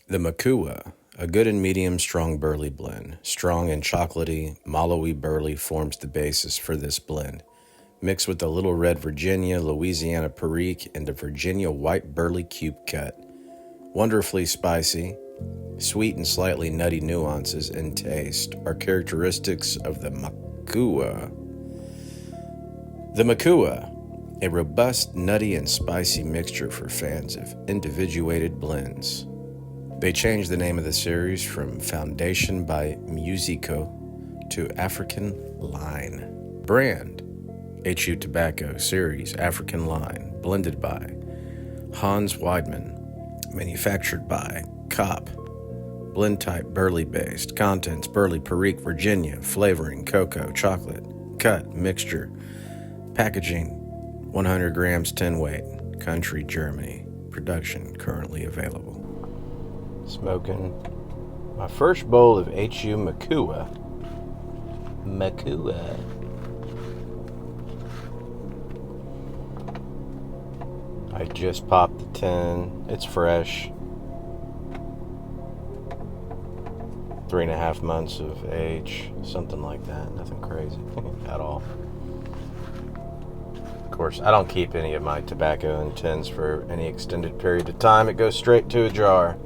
The Makhuwa, a good and medium strong burley blend. Strong and chocolatey, mallowy burley forms the basis for this blend. Mixed with the Little Red Virginia, Louisiana Perique, and the Virginia White Burley Cube Cut. Wonderfully spicy, sweet and slightly nutty nuances in taste are characteristics of the Makhuwa. The Makhuwa, a robust, nutty, and spicy mixture for fans of individuated blends. They changed the name of the series from Foundation by Musico to African Line. Brand, HU Tobacco Series African Line, blended by Hans Weidmann, manufactured by Kopp. Blend type burley based, contents burley Perique, Virginia, flavoring cocoa, chocolate, cut, mixture, packaging 100 grams 10 weight, country Germany, production currently available. Smoking my first bowl of HU Makhuwa. I just popped the tin. It's fresh. 3.5 months of age, something like that. Nothing crazy at all. Of course, I don't keep any of my tobacco in tins for any extended period of time. It goes straight to a jar.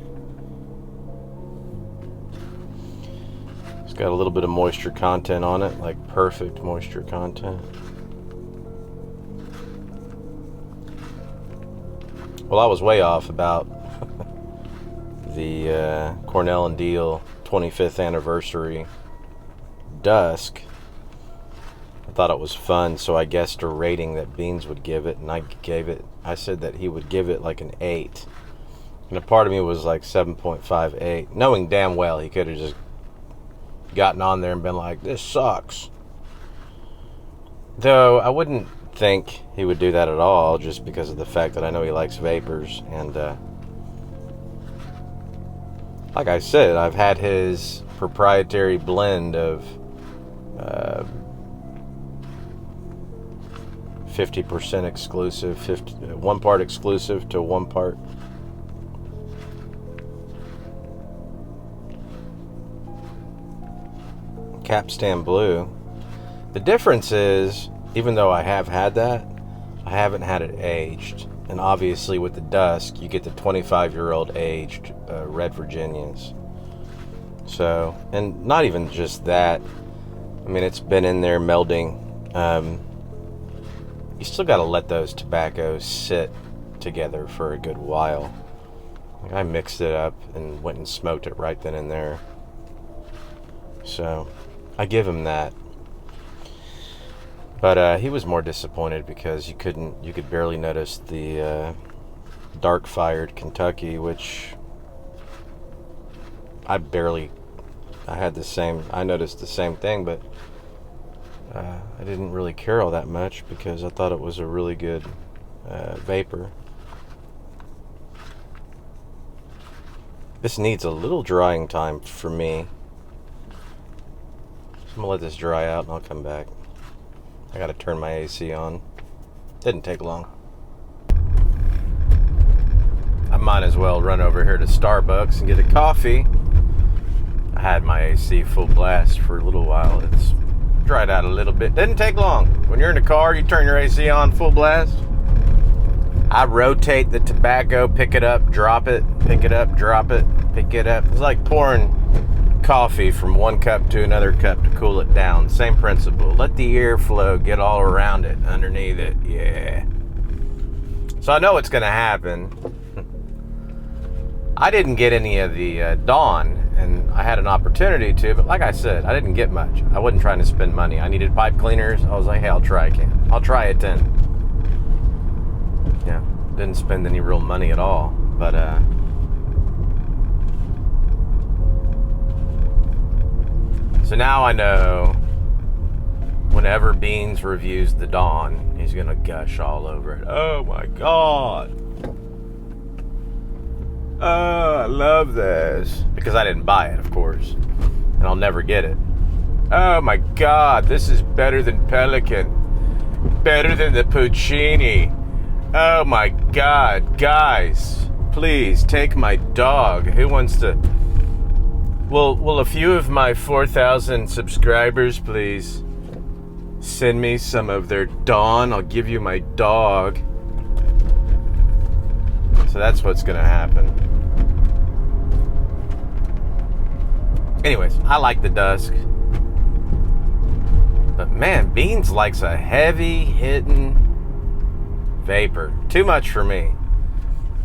It's got a little bit of moisture content on it, like perfect moisture content. Well, I was way off about the Cornell and Deal 25th anniversary Dusk. I thought it was fun, so I guessed a rating that Beans would give it, and I said that he would give it like an 8. And a part of me was like 7.58, knowing damn well he could have just gotten on there and been like, this sucks. Though I wouldn't think he would do that at all, just because of the fact that I know he likes vapors. And like I said, I've had his proprietary blend of 50% exclusive, 1 part exclusive to 1 part Capstan Blue. The difference is, even though I have had that, I haven't had it aged. And obviously with the Dusk, you get the 25-year-old aged Red Virginias. So, and not even just that. I mean, it's been in there melding. You still got to let those tobaccos sit together for a good while. Like, I mixed it up and went and smoked it right then and there. So, I give him that. But he was more disappointed because you could barely notice the dark-fired Kentucky, which I noticed the same thing, but I didn't really care all that much because I thought it was a really good vapor. This needs a little drying time for me. So I'm gonna let this dry out and I'll come back. I gotta turn my AC on. Didn't take long. I might as well run over here to Starbucks and get a coffee. I had my AC full blast for a little while. It's dried out a little bit. Didn't take long. When you're in the car, you turn your AC on full blast. I rotate the tobacco, pick it up, drop it, pick it up, drop it, pick it up. It's like pouring coffee from one cup to another cup to cool it down. Same principle. Let the airflow get all around it, underneath it. Yeah. So I know what's going to happen. I didn't get any of the Dawn, and I had an opportunity to, but like I said, I didn't get much. I wasn't trying to spend money. I needed pipe cleaners. I was like, hey, I'll try a can. I'll try a 10. Yeah, didn't spend any real money at all, but so now I know whenever Beans reviews the Dawn, he's gonna gush all over it. Oh my God. Oh, I love this. Because I didn't buy it, of course. And I'll never get it. Oh my God, this is better than Pelican. Better than the Puccini. Oh my God, guys. Please take my dog. Who wants to? Will a few of my 4,000 subscribers please send me some of their Dawn? I'll give you my dog. So that's what's gonna happen. Anyways, I like the dusk. But man, Beans likes a heavy hitting vapor. Too much for me.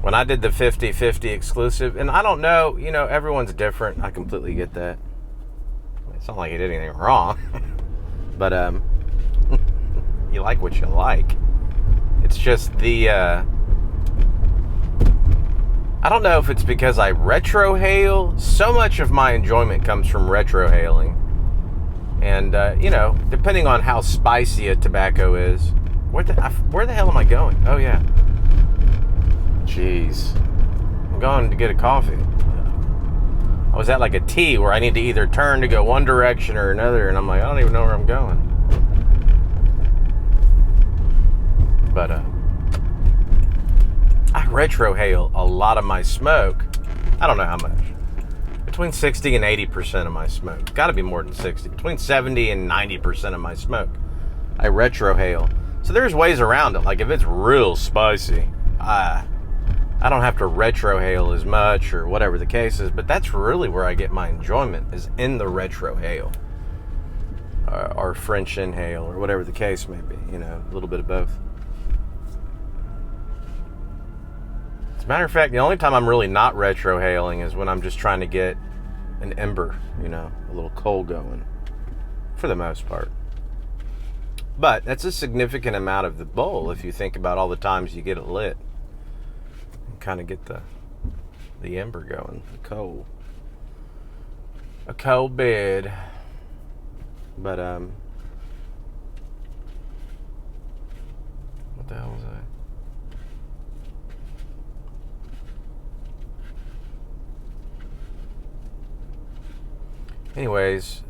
When I did the 50-50 exclusive, and I don't know, everyone's different. I completely get that. It's not like he did anything wrong. But you like what you like. It's just the I don't know if it's because I retrohale. So much of my enjoyment comes from retrohaling. And, depending on how spicy a tobacco is. Where the hell am I going? Oh, yeah. Jeez. I'm going to get a coffee. I was at like a T where I need to either turn to go one direction or another. And I'm like, I don't even know where I'm going. But, I retrohale a lot of my smoke. I don't know how much. Between 60 and 80% of my smoke. Got to be more than 60. Between 70 and 90% of my smoke, I retrohale. So there's ways around it. Like if it's real spicy, I don't have to retrohale as much or whatever the case is. But that's really where I get my enjoyment, is in the retrohale. Or French inhale, or whatever the case may be. A little bit of both. As a matter of fact, the only time I'm really not retrohaling is when I'm just trying to get an ember, a little coal going, for the most part. But that's a significant amount of the bowl if you think about all the times you get it lit. And kind of get the ember going, the coal. A coal bed. But, what the hell was that? Anyways,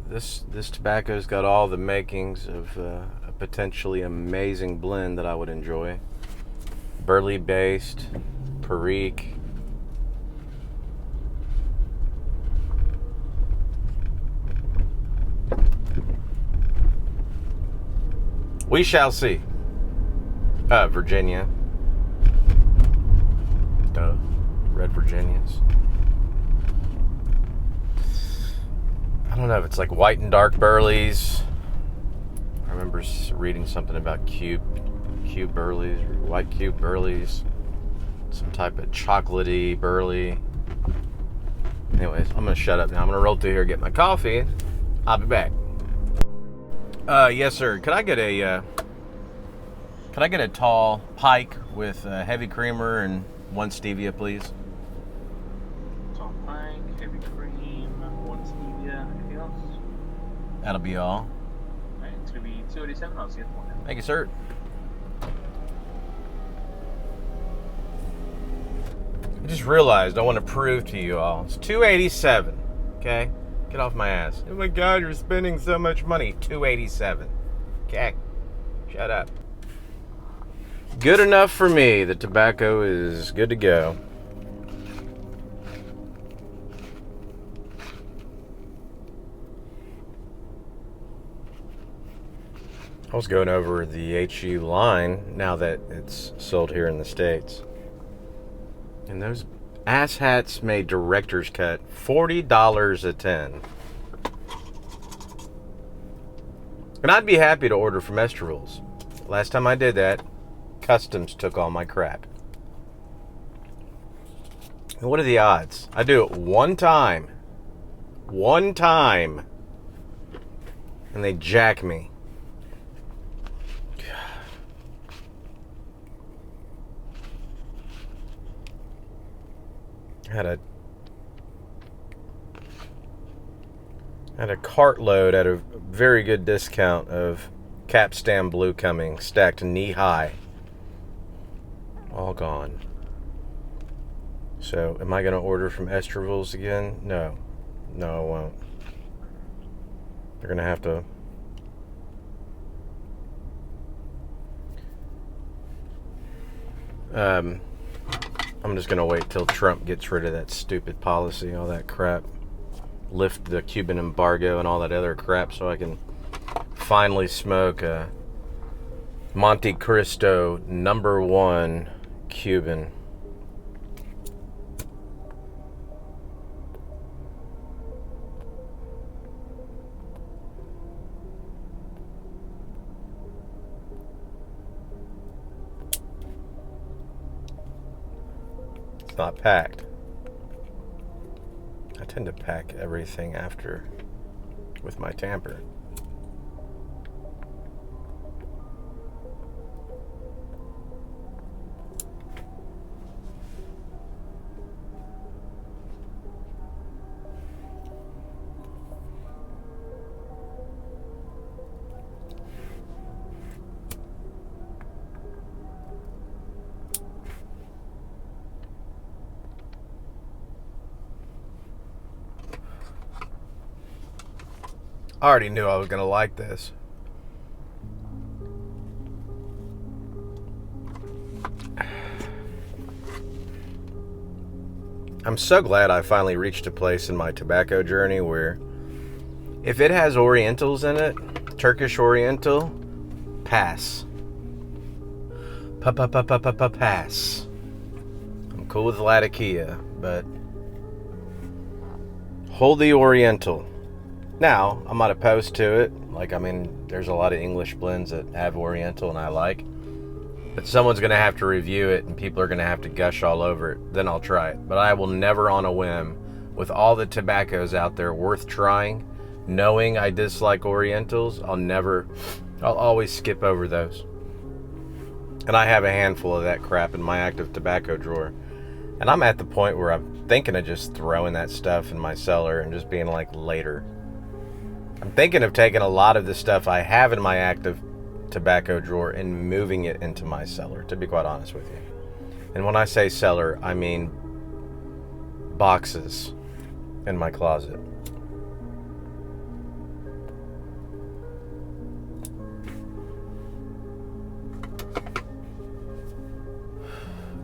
this tobacco's got all the makings of a potentially amazing blend that I would enjoy. Burley based, Perique. We shall see. Virginia. Duh. Red Virginias. I don't know if it's like white and dark burleys. I remember reading something about cube burleys, or white cube burleys, some type of chocolatey burley. Anyways, I'm gonna shut up now. I'm gonna roll through here, get my coffee. I'll be back. Yes, sir. Could I get a tall pike with heavy creamer and one stevia, please? Tall pike, heavy cream, one stevia. Anything else? That'll be all. All right, it's gonna be 287. I'll see you at the one. Thank you, sir. I just realized I want to prove to you all. It's 287. Okay? Get off my ass. Oh my God, you're spending so much money. 287. Okay? Shut up. Good enough for me. The tobacco is good to go. I was going over the HU line now that it's sold here in the States. And those asshats made director's cut $40 a 10. And I'd be happy to order from Estervil's. Last time I did that, Customs took all my crap. And what are the odds? I do it one time. And they jack me. Had a cartload at a very good discount of Capstan Blue Cumming, stacked knee high. All gone. So, am I going to order from Estervil's again? No. No, I won't. They're going to have to... I'm just going to wait till Trump gets rid of that stupid policy, all that crap. Lift the Cuban embargo and all that other crap so I can finally smoke a Monte Cristo #1 Cuban. It's not packed. I tend to pack everything after with my tamper. I already knew I was going to like this. I'm so glad I finally reached a place in my tobacco journey where if it has Orientals in it, Turkish Oriental, pass. Pass. I'm cool with Latakia, but hold the Oriental. Now, I'm not opposed to it. There's a lot of English blends that have Oriental and I like. But someone's going to have to review it and people are going to have to gush all over it. Then I'll try it. But I will never on a whim, with all the tobaccos out there worth trying, knowing I dislike Orientals, I'll always skip over those. And I have a handful of that crap in my active tobacco drawer. And I'm at the point where I'm thinking of just throwing that stuff in my cellar and just being like, later. I'm thinking of taking a lot of the stuff I have in my active tobacco drawer and moving it into my cellar, to be quite honest with you. And when I say cellar, I mean boxes in my closet.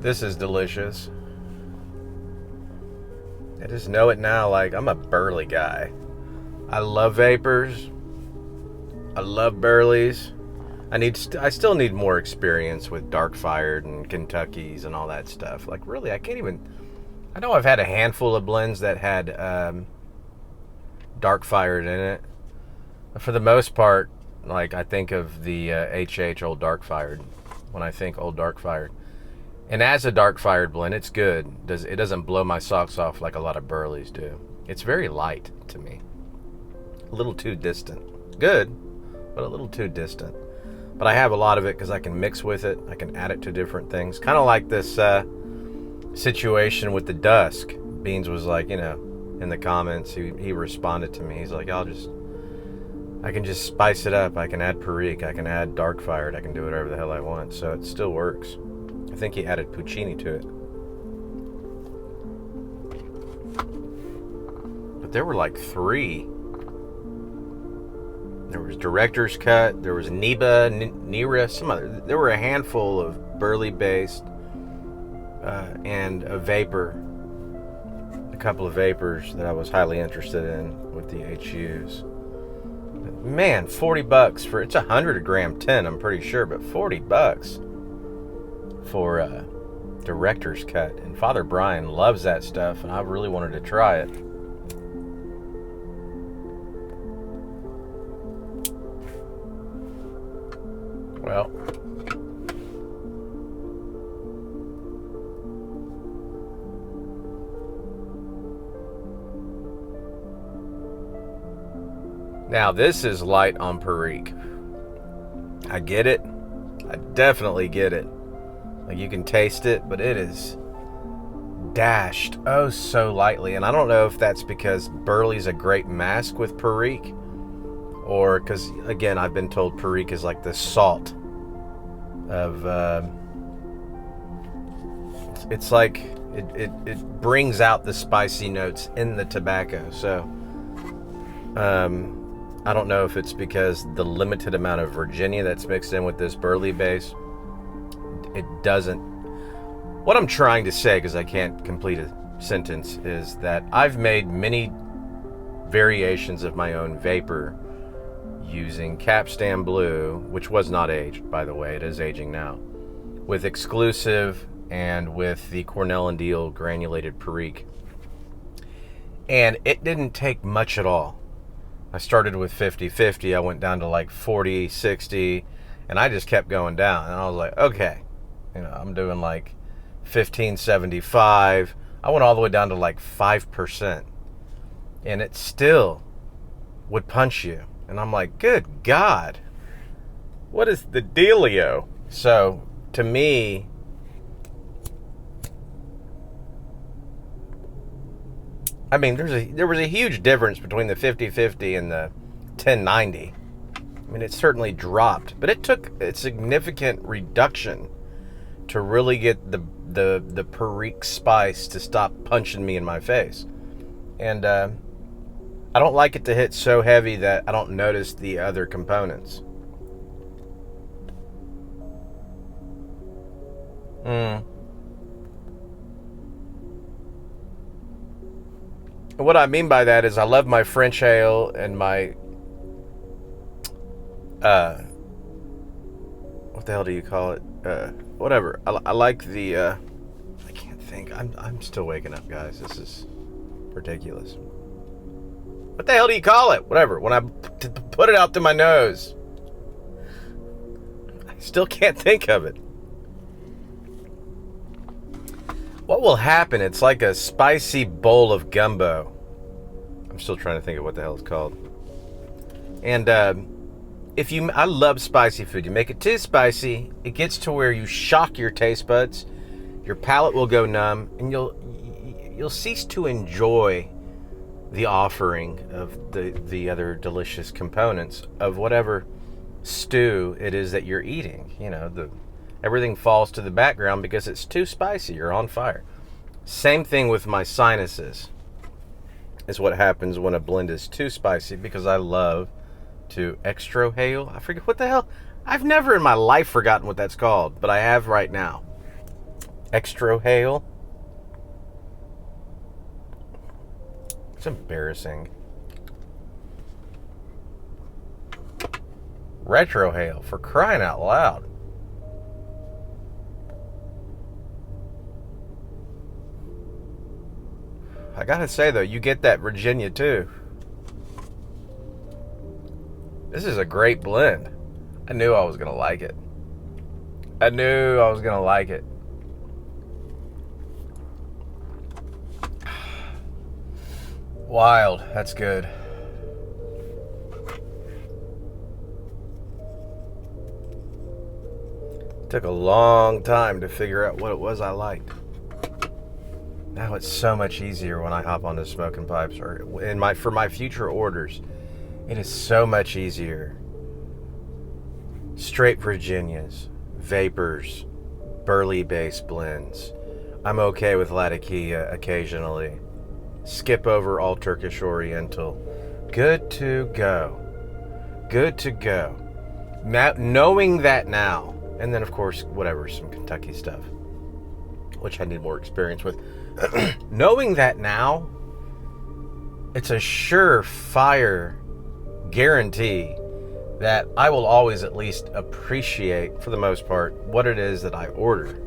This is delicious. I just know it now, I'm a burley guy. I love vapors. I love burleys. I still need more experience with dark fired and Kentuckys and all that stuff. Really, I know I've had a handful of blends that had dark fired in it. But for the most part, I think of the HH Old Dark Fired when I think Old Dark Fired. And as a dark fired blend, it's good. It doesn't blow my socks off like a lot of burleys do. It's very light to me. A little too distant. Good, but a little too distant. But I have a lot of it because I can mix with it. I can add it to different things. Kind of like this situation with the Dusk. Beans was in the comments, he responded to me. He's like, I can just spice it up. I can add Perique. I can add Dark Fired. I can do whatever the hell I want. So it still works. I think he added Puccini to it. But there were 3. There was Director's Cut, there was Nira, some other. There were a handful of burley-based and a couple of vapors that I was highly interested in with the HUs. But man, $40 for, it's 100-gram tin, I'm pretty sure, but $40 for Director's Cut. And Father Brian loves that stuff, and I really wanted to try it. Well, now this is light on Perique. I get it. I definitely get it. You can taste it, but it is dashed oh so lightly. And I don't know if that's because Burley's a great mask with Perique, or because, again, I've been told Perique is like the salt of, it's like, it brings out the spicy notes in the tobacco. So, I don't know if it's because the limited amount of Virginia that's mixed in with this Burley base, it doesn't What I'm trying to say, because I can't complete a sentence, is that I've made many variations of my own vapor using Capstan Blue, which was not aged, by the way. It is aging now, with Exclusive and with the Cornell and Deal granulated Perique. And it didn't take much at all. I started with 50-50. I went down to like 40-60, and I just kept going down. And I was like, okay, I'm doing like 15-75. I went all the way down to like 5%. And it still would punch you. And I'm like, good God, what is the dealio? So, to me, I mean, there was a huge difference between the 50-50 and the 10-90. I mean, it certainly dropped, but it took a significant reduction to really get the Perique spice to stop punching me in my face. And I don't like it to hit so heavy that I don't notice the other components. What I mean by that is I love my French ale and my what the hell do you call it? Whatever. I like the I can't think. I'm still waking up, guys. This is ridiculous. What the hell do you call it? Whatever. When I put it out to my nose, I still can't think of it. What will happen? It's like a spicy bowl of gumbo. I'm still trying to think of what the hell it's called. And I love spicy food. You make it too spicy, it gets to where you shock your taste buds. Your palate will go numb, and you'll cease to enjoy the offering of the other delicious components of whatever stew it is that you're eating. Everything falls to the background because it's too spicy. You're on fire. Same thing with my sinuses is what happens when a blend is too spicy, because I love to extrohale. I forget what the hell. I've never in my life forgotten what that's called, but I have right now. Extrohale. It's embarrassing. Retrohale, for crying out loud. I gotta say, though, you get that Virginia, too. This is a great blend. I knew I was gonna like it. Wild. That's good. Took a long time to figure out what it was I liked. Now it's so much easier when I hop onto Smoking Pipes, or for my future orders. It is so much easier. Straight Virginias, vapors, burley-based blends. I'm okay with Latakia occasionally. Skip over all Turkish Oriental. Good to go. Now, knowing that now, and then of course, some Kentucky stuff, which I need more experience with. Knowing that now, it's a surefire guarantee that I will always at least appreciate, for the most part, what it is that I order.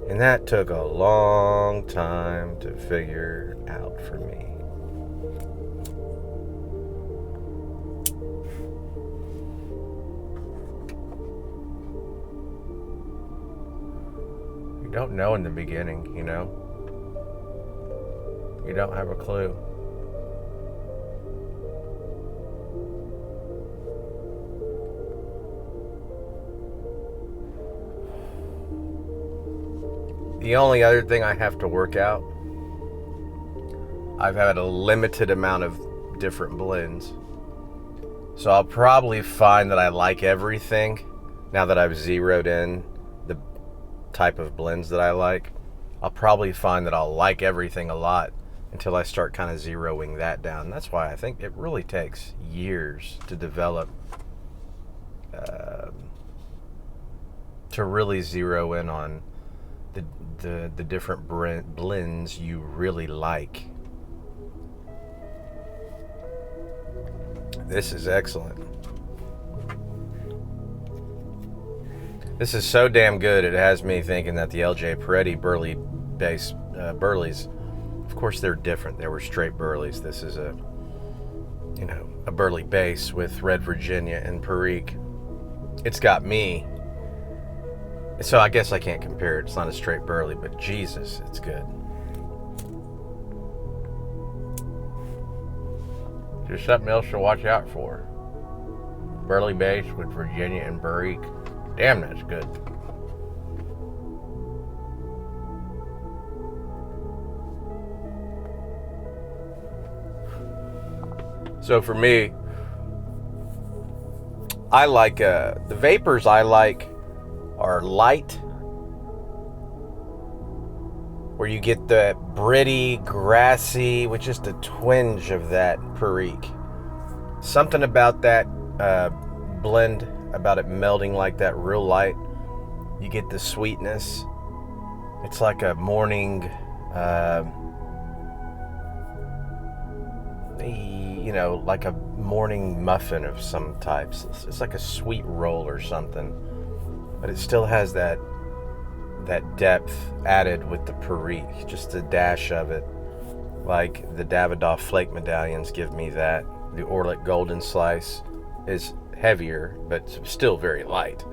And that took a long time to figure out for me. You don't know in the beginning, You don't have a clue. The only other thing I have to work out, I've had a limited amount of different blends. So I'll probably find that I like everything now that I've zeroed in the type of blends that I like. I'll probably find that I'll like everything a lot until I start kind of zeroing that down. That's why I think it really takes years to develop, to really zero in on the different blends you really like. This is excellent. This is so damn good, it has me thinking that the LJ Peretti Burley base Burleys, of course they're different. They were straight Burleys. This is a Burley base with Red Virginia and Perique. It's got me. So I guess I can't compare it. It's not a straight Burley, but Jesus, it's good. Just something else to watch out for. Burley base with Virginia and Perique. Damn, that's good. So for me, I like the vapors I like are light, where you get the britty, grassy, with just a twinge of that Perique. Something about that blend, about it melting like that, real light. You get the sweetness. It's like a morning, like a morning muffin of some types. It's like a sweet roll or something, but it still has that depth added with the Perique, just a dash of it. Like the Davidoff Flake medallions give me that. The Orlik Golden Slice is heavier, but still very light.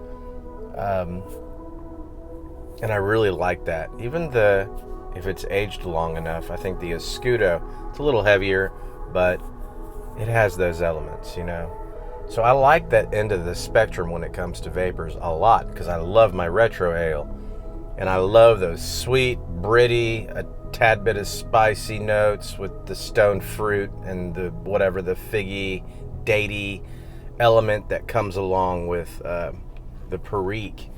And I really like that. Even if it's aged long enough, I think the Escudo, it's a little heavier, but it has those elements, So I like that end of the spectrum when it comes to vapors a lot, because I love my retro ale. And I love those sweet, britty, a tad bit of spicy notes with the stone fruit and the figgy, datey element that comes along with the Perique.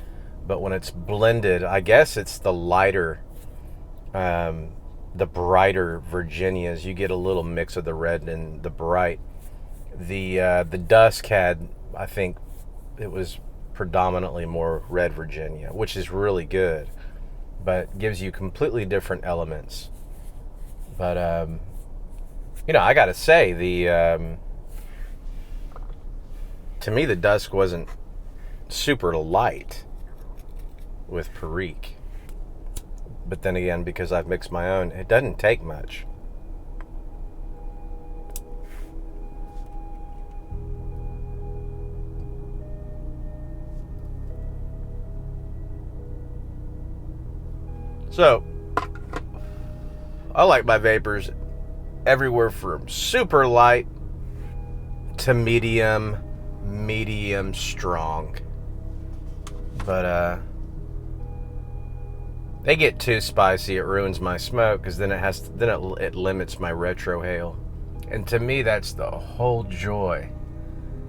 But when it's blended, I guess it's the lighter, the brighter Virginias. You get a little mix of the red and the bright. The Dusk had, I think, it was predominantly more Red Virginia, which is really good, but gives you completely different elements. But I gotta say, to me the Dusk wasn't super light with Perique. But then again, because I've mixed my own, it doesn't take much. So, I like my vapors everywhere from super light to medium strong. But they get too spicy, it ruins my smoke, because then it limits my retro hail. And to me, that's the whole joy,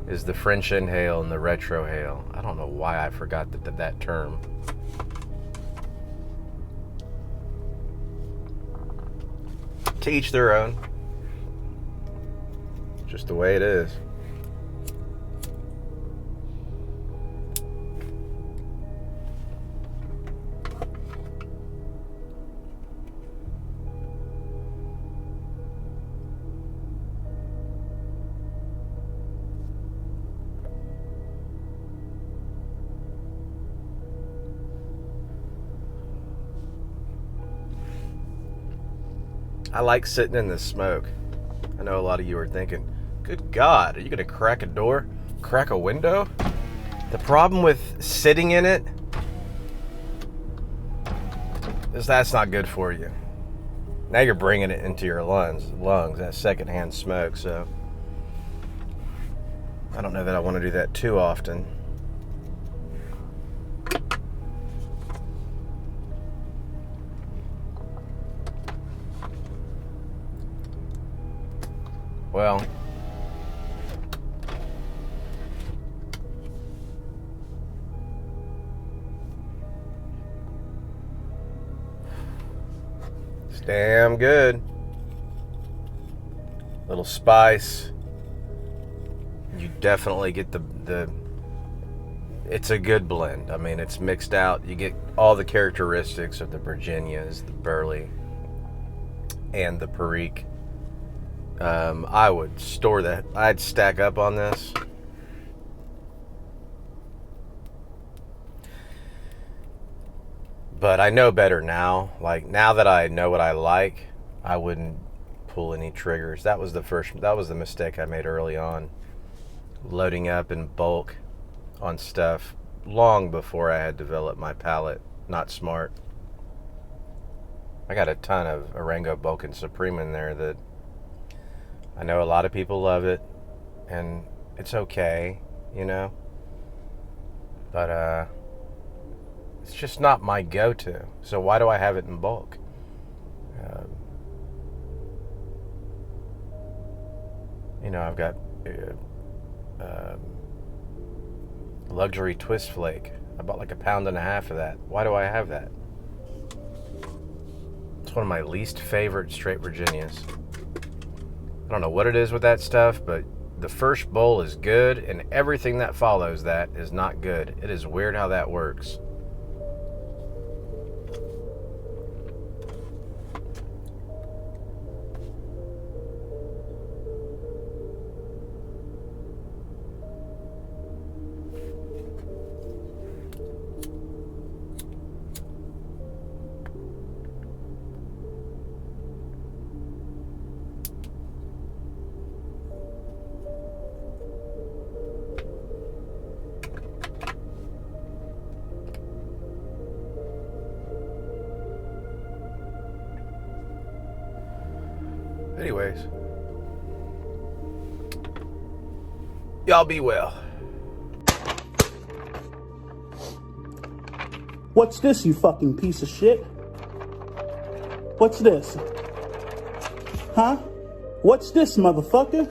is the French inhale and the retro hail. I don't know why I forgot that term. To each their own. Just the way it is. I like sitting in the smoke. I know a lot of you are thinking, good God, are you going to crack a door? Crack a window? The problem with sitting in it is that's not good for you. Now you're bringing it into your lungs, that secondhand smoke. So I don't know that I want to do that too often. Well, it's damn good. Little spice. You definitely get the it's a good blend. I mean, it's mixed out. You get all the characteristics of the Virginias, the Burley, and the Perique. I would store that. I'd stack up on this. But I know better now. Like, now that I know what I like, I wouldn't pull any triggers. That was the mistake I made early on. Loading up in bulk on stuff long before I had developed my palate. Not smart. I got a ton of Orango Bulk and Supreme in there that I know a lot of people love it, and it's okay, you know. But it's just not my go-to. So why do I have it in bulk? You know, I've got luxury twist flake. I bought like 1.5 pounds of that. Why do I have that? It's one of my least favorite straight Virginias. I don't know what it is with that stuff, but the first bowl is good, and everything that follows that is not good. It is weird how that works. Anyways, y'all be well. What's this, you fucking piece of shit? What's this? Huh? What's this, motherfucker?